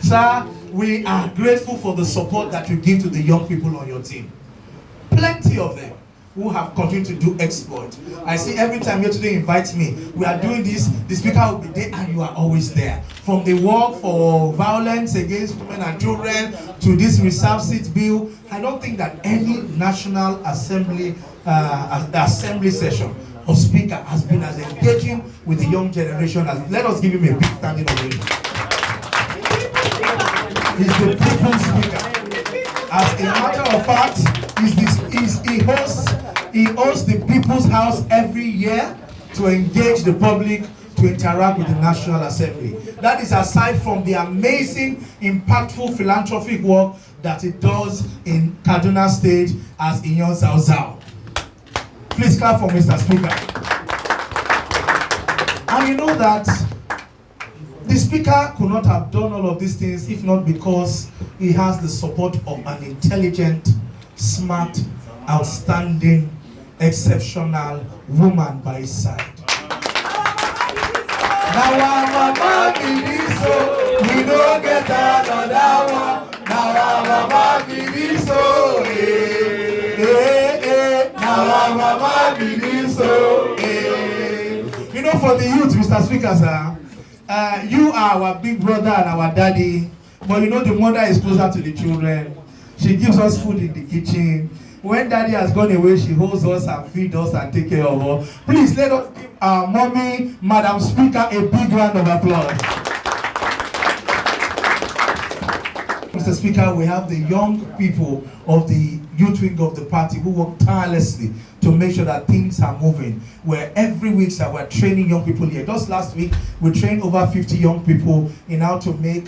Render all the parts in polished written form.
Sir, we are grateful for the support that you give to the young people on your team. Plenty of them who have continued to do exploit. I see every time you today invites me, we are doing this, the speaker will be there and you are always there. From the work for violence against women and children to this reserve seat bill, I don't think that any National Assembly assembly session or speaker has been as engaging with the young generation as. Let us give him a big standing ovation. He's the people's speaker. As a matter of fact, he hosts the People's House every year to engage the public, to interact with the National Assembly. That is aside from the amazing, impactful philanthropic work that it does in Kaduna State as Inyon Zauzau. Please clap for Mr. Speaker. And you know that the Speaker could not have done all of these things if not because he has the support of an intelligent, smart, outstanding, exceptional woman by his side. Now our mama be this, so we don't get another one. Now our mama be this, so now our mama be this, so You know, for the youth, Mr. Speaker, sir, you are our big brother and our daddy, but you know the mother is closer to the children. She gives us food in the kitchen. When daddy has gone away, she holds us and feeds us and take care of us. Please let us give our mommy, Madam Speaker, a big round of applause. Mr. Speaker, we have the young people of the youth wing of the party who work tirelessly to make sure that things are moving. Where every week, sir, we're training young people here. Just last week, we trained over 50 young people in how to make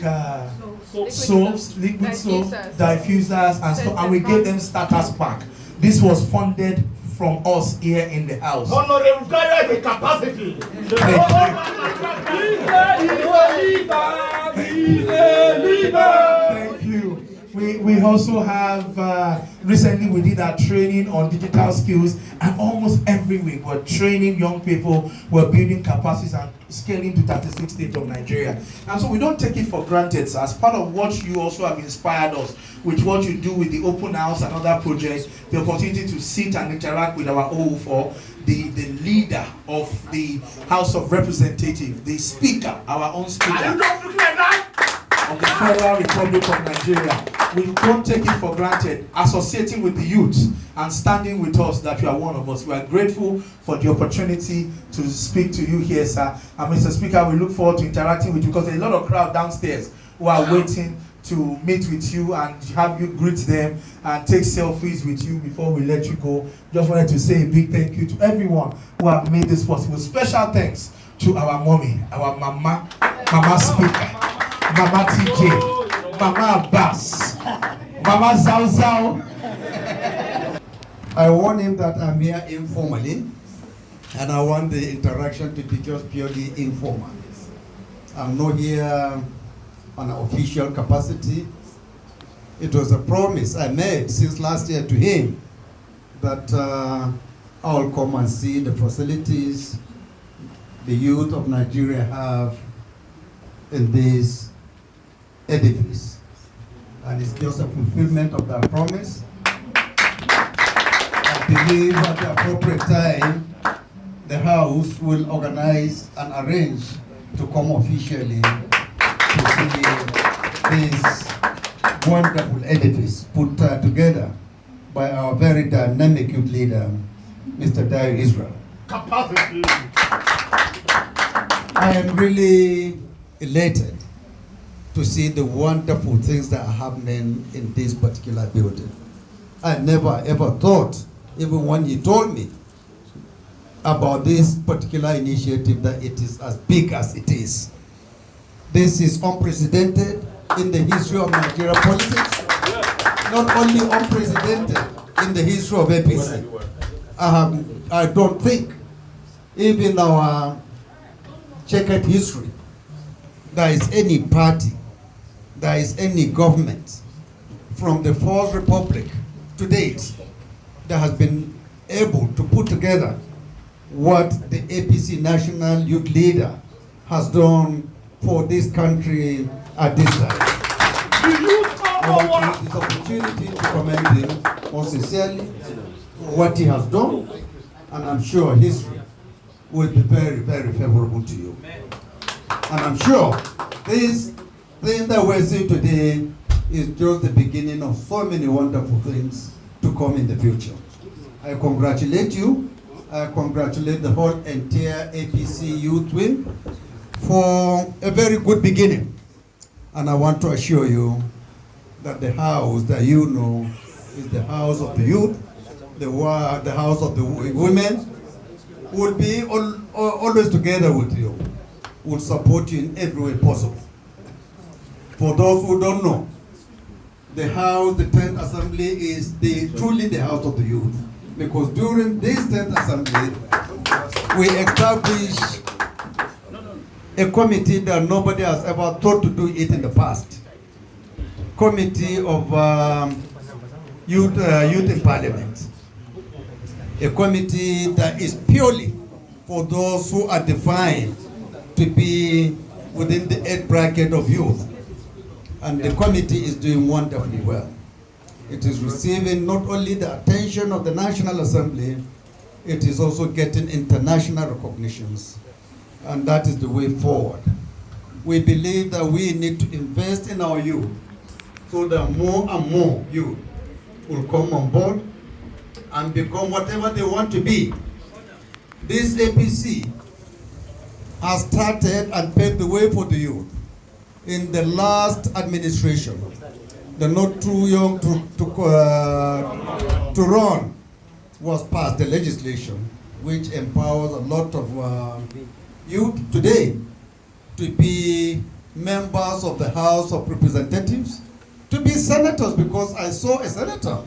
soaps, liquid soap, diffusers, and stuff, and we gave them starters pack. This was funded from us here in the house. Honorable Dayo the capacity. Thank you. We also have, recently we did our training on digital skills, and almost every week we're training young people, we're building capacities and scaling to 36 states of Nigeria. And so we don't take it for granted. So as part of what you also have inspired us with what you do with the open house and other projects, the opportunity to sit and interact with our O4, the leader of the House of Representatives, the speaker, our own speaker of the Federal Republic of Nigeria. We don't take it for granted, associating with the youth and standing with us, that you are one of us. We are grateful for the opportunity to speak to you here, sir. And Mr. Speaker, we look forward to interacting with you because there's a lot of crowd downstairs who are waiting to meet with you and have you greet them and take selfies with you before we let you go. Just wanted to say a big thank you to everyone who have made this possible. Special thanks to our mommy, our mama speaker, Mama TJ, Mama Abass, Mama Zauzau. I warn him that I'm here informally, and I want the interaction to be just purely informal. I'm not here on an official capacity. It was a promise I made since last year to him that I'll come and see the facilities the youth of Nigeria have in this edifice. And it's just a fulfillment of that promise. I believe at the appropriate time, the House will organize and arrange to come officially to see this wonderful edifice put together by our very dynamic youth leader, Mr. Dayo Israel. Capacity. I am really elated to see the wonderful things that are happening in this particular building. I never ever thought, even when you told me about this particular initiative, that it is as big as it is. This is unprecedented in the history of Nigeria politics. Not only unprecedented in the history of APC. I don't think, even our checkered history, there is any party, there is any government from the Fourth Republic to date that has been able to put together what the APC National Youth Leader has done for this country at this time. want to use this opportunity to commend him most sincerely for what he has done, and I'm sure history will be very, very favorable to you. And I'm sure this thing that we're seeing today is just the beginning of so many wonderful things to come in the future. I congratulate you. I congratulate the whole entire APC youth wing for a very good beginning. And I want to assure you that the house that you know is the house of the youth, the house of the women, will be always together with you, will support you in every way possible. For those who don't know, the house, the 10th Assembly is truly the house of the youth. Because during this 10th Assembly, we established a committee that nobody has ever thought to do it in the past. Committee of youth in Parliament. A committee that is purely for those who are defined to be within the age bracket of youth. And the committee is doing wonderfully well. It is receiving not only the attention of the National Assembly, it is also getting international recognitions. And that is the way forward. We believe that we need to invest in our youth so that more and more youth will come on board and become whatever they want to be. This APC has started and paved the way for the youth. In the last administration, the Not Too Young to Run was passed, the legislation, which empowers a lot of youth today to be members of the House of Representatives, to be senators, because I saw a senator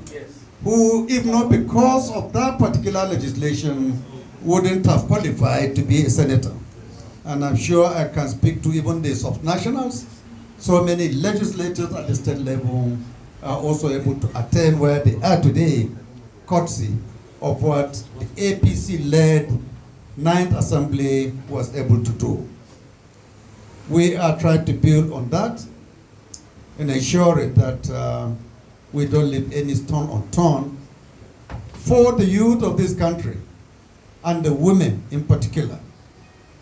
who, if not because of that particular legislation, wouldn't have qualified to be a senator. And I'm sure I can speak to even the sub-nationals. So many legislators at the state level are also able to attend where they are today, courtesy of what the APC-led 9th Assembly was able to do. We are trying to build on that and ensure that we don't leave any stone unturned for the youth of this country and the women in particular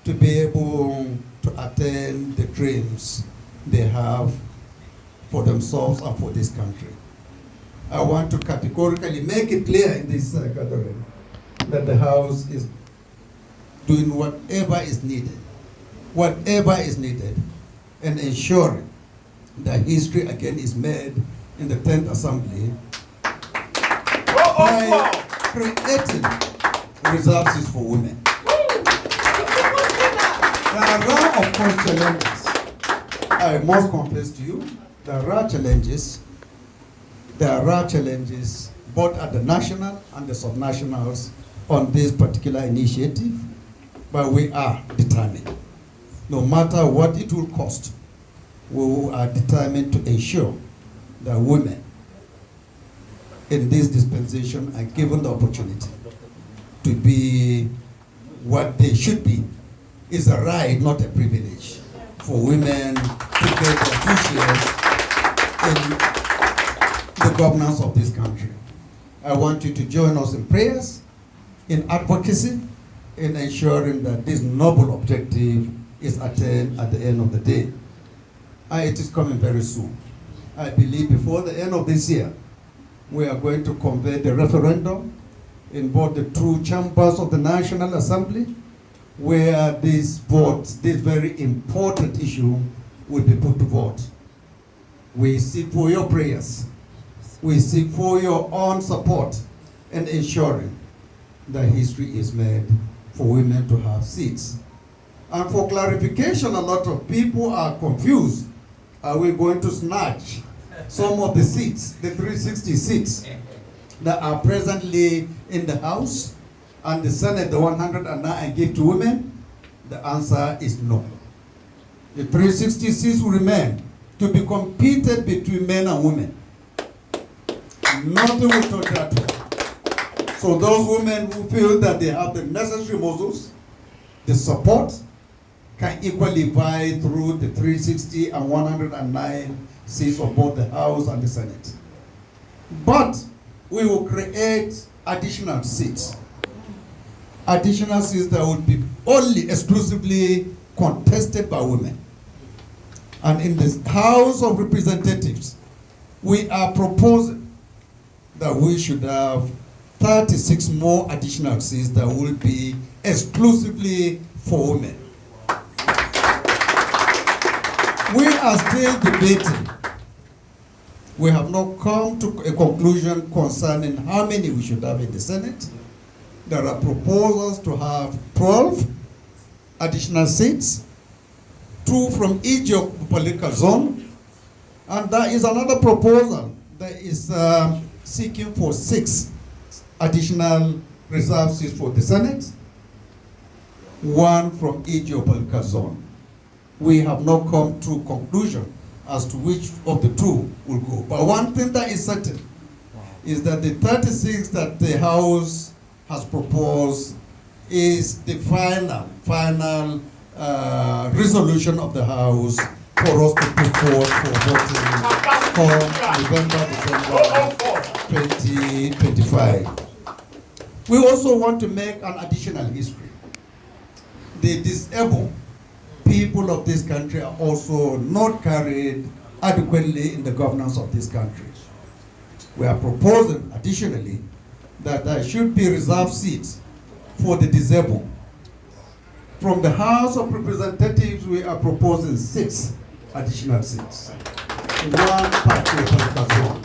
to be able to attain the dreams they have for themselves and for this country. I want to categorically make it clear in this gathering that the House is doing whatever is needed, and ensuring that history again is made in the 10th Assembly by creating resources for women. There are, of course, challenges. I must confess to you, there are challenges both at the national and the sub-nationals on this particular initiative, but we are determined. No matter what it will cost, we are determined to ensure that women in this dispensation are given the opportunity to be what they should be. It's a right, not a privilege, for women to get their due shares in the governance of this country. I want you to join us in prayers, in advocacy, in ensuring that this noble objective is attained at the end of the day. And it is coming very soon. I believe before the end of this year, we are going to convene the referendum in both the two chambers of the National Assembly, where this very important issue will be put to vote. We seek for your prayers. We seek for your own support in ensuring that history is made for women to have seats. And for clarification, a lot of people are confused. Are we going to snatch some of the seats, the 360 seats that are presently in the House and the Senate, the 109, and give to women? The answer is no. The 360 seats will remain to be competed between men and women. Nothing will touch that one. So those women who feel that they have the necessary muscles, the support, can equally vie through the 360 and 109 seats of both the House and the Senate. But we will create additional seats. Additional seats that would be only exclusively contested by women. And in the House of Representatives, we are proposing that we should have 36 more additional seats that will be exclusively for women. We are still debating. We have not come to a conclusion concerning how many we should have in the Senate. There are proposals to have 12 additional seats, 2 from each political zone, and there is another proposal that is seeking for 6 additional reserve seats for the Senate, 1 from each political zone. We have not come to conclusion as to which of the 2 will go. But one thing that is certain is that the 36 that the House has proposed is the final resolution of the House for us to put forward for voting for November, December 2025. We also want to make an additional history. The disabled people of this country are also not carried adequately in the governance of this country. We are proposing additionally that there should be reserved seats for the disabled. From the House of Representatives, we are proposing 6 additional seats, 1 per political zone.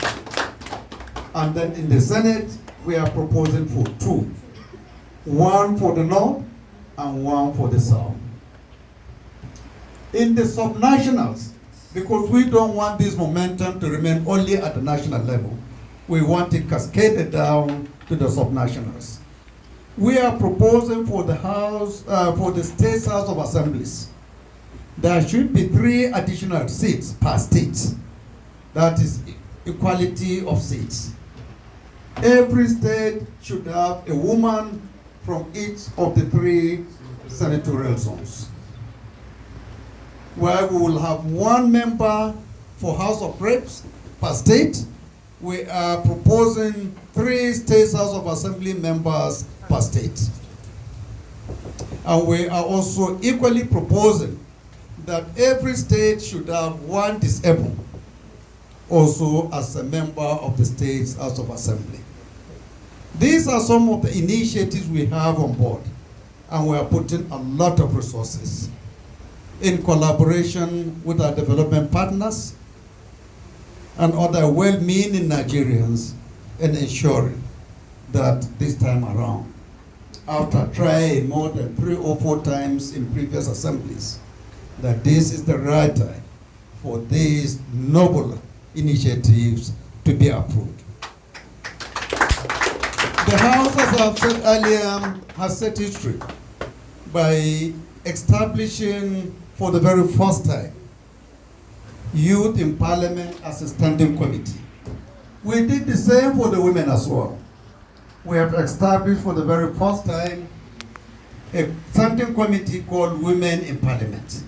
And then in the Senate, we are proposing for 2, 1 for the North and 1 for the South. In the subnationals, because we don't want this momentum to remain only at the national level, we want it cascaded down to the subnationals. We are proposing for the House, for the State House of Assemblies, there should be 3 additional seats per state. That is equality of seats. Every state should have a woman from each of the 3 senatorial zones, where we will have 1 member for House of Reps per state. We are proposing 3 State House of Assembly members per state. And we are also equally proposing that every state should have 1 disabled also as a member of the State House of Assembly. These are some of the initiatives we have on board, and we are putting a lot of resources in collaboration with our development partners and other well-meaning Nigerians in ensuring that this time around, after trying more than 3 or 4 times in previous assemblies, that this is the right time for these noble initiatives to be approved. The House, as I've said earlier, has set history by establishing for the very first time Youth in Parliament as a standing committee. We did the same for the women as well. We have established for the very first time a standing committee called Women in Parliament.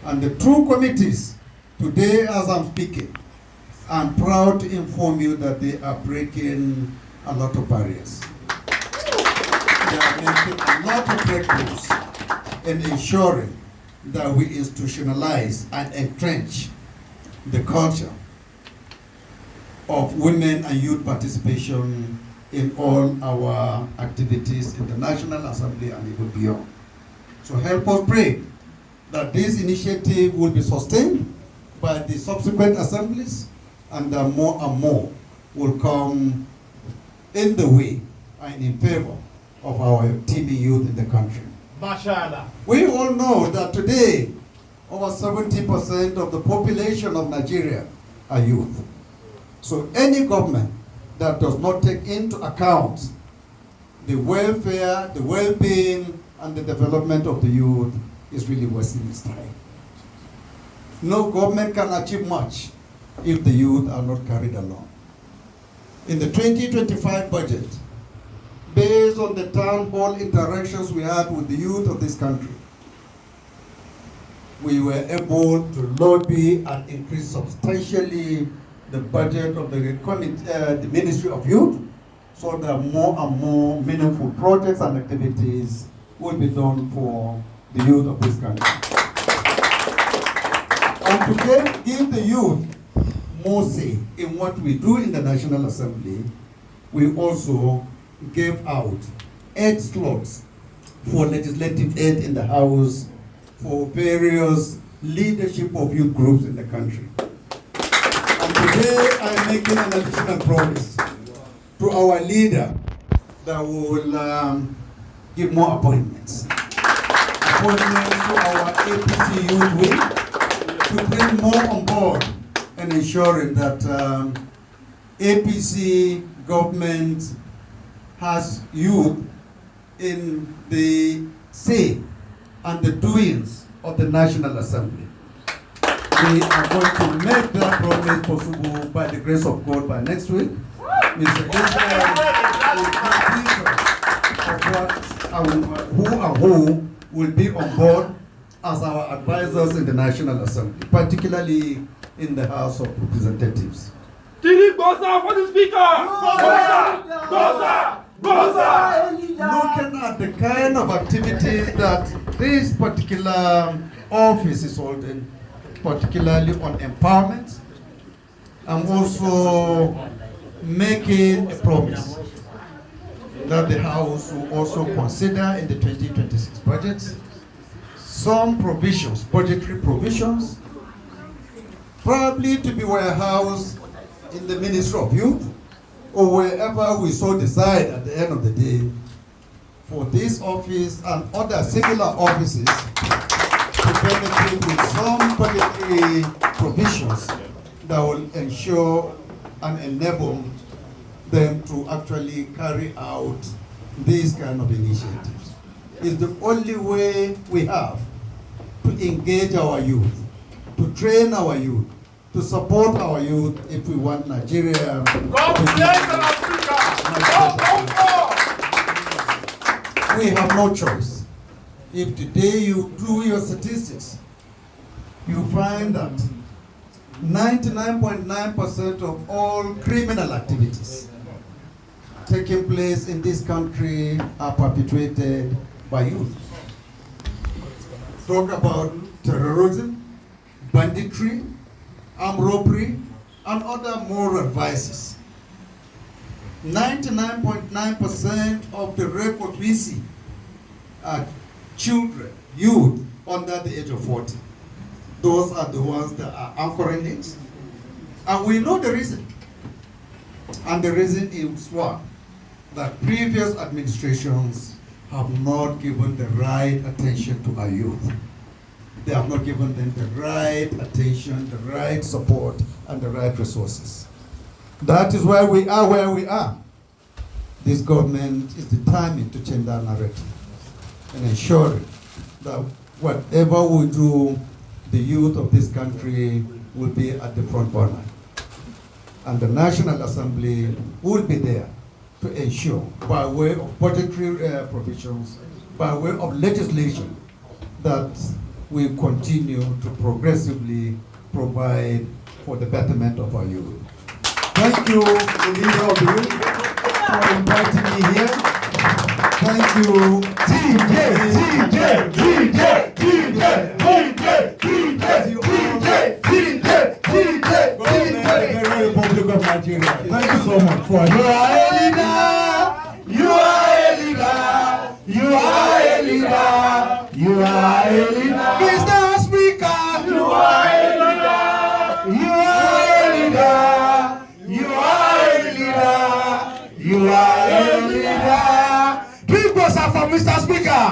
And the 2 committees, today as I'm speaking, I'm proud to inform you that they are breaking a lot of barriers. They are making a lot of breakthroughs in ensuring that we institutionalize and entrench the culture of women and youth participation in all our activities in the National Assembly and even beyond. So help us pray that this initiative will be sustained by the subsequent assemblies, and that more and more will come in the way and in favor of our teeming youth in the country. Mashallah. We all know that today, over 70% of the population of Nigeria are youth. So any government that does not take into account the welfare, the well-being, and the development of the youth is really wasting its time. No government can achieve much if the youth are not carried along. In the 2025 budget, based on the town hall interactions we had with the youth of this country, we were able to lobby and increase substantially the budget of the Ministry of Youth, so that more and more meaningful projects and activities will be done for the youth of this country. And to give the youth more say in what we do in the National Assembly, we also gave out 8 slots for legislative aid in the House for various leadership of youth groups in the country. And today I'm making an additional promise to our leader that will give more appointments. Appointments to our APC Youth Wing to bring more on board and ensuring that APC government has youth in the say and the doings of the National Assembly. We are going to make that promise possible by the grace of God by next week. Mr. Israel will who will be on board as our advisors in the National Assembly, particularly in the House of Representatives. Tili Goza for the speaker! Goza! Looking at the kind of activities that this particular office is holding, particularly on empowerment, I'm also making a promise that the House will also consider in the 2026 budget some provisions, budgetary provisions, probably to be warehoused in the Ministry of Youth or wherever we so decide at the end of the day for this office and other similar offices to benefit with some budgetary provisions that will ensure and enable them to actually carry out these kind of initiatives. It's the only way we have to engage our youth, to train our youth, to support our youth if we want Nigeria. We have no choice. If today you do your statistics, you find that 99.9% of all criminal activities taking place in this country are perpetrated by youth. Talk about terrorism, banditry, armed robbery, and other moral vices. 99.9% of the records we see are children, youth under the age of 40. Those are the ones that are anchoring it. And we know the reason. And the reason is what? That previous administrations have not given the right attention to our youth. They have not given them the right attention, the right support, and the right resources. That is why we are where we are. This government is determined to change that narrative and ensure that whatever we do, the youth of this country will be at the front burner. And the National Assembly will be there to ensure, by way of budgetary provisions, by way of legislation, that we continue to progressively provide for the betterment of our youth. Thank you, the leader of the youth, for inviting me here. Thank you, TJ. Republic of Nigeria. Thank you so much for it. You are a leader. Mr. Speaker, you are a leader. You are a leader. Big boss for Mr. Speaker.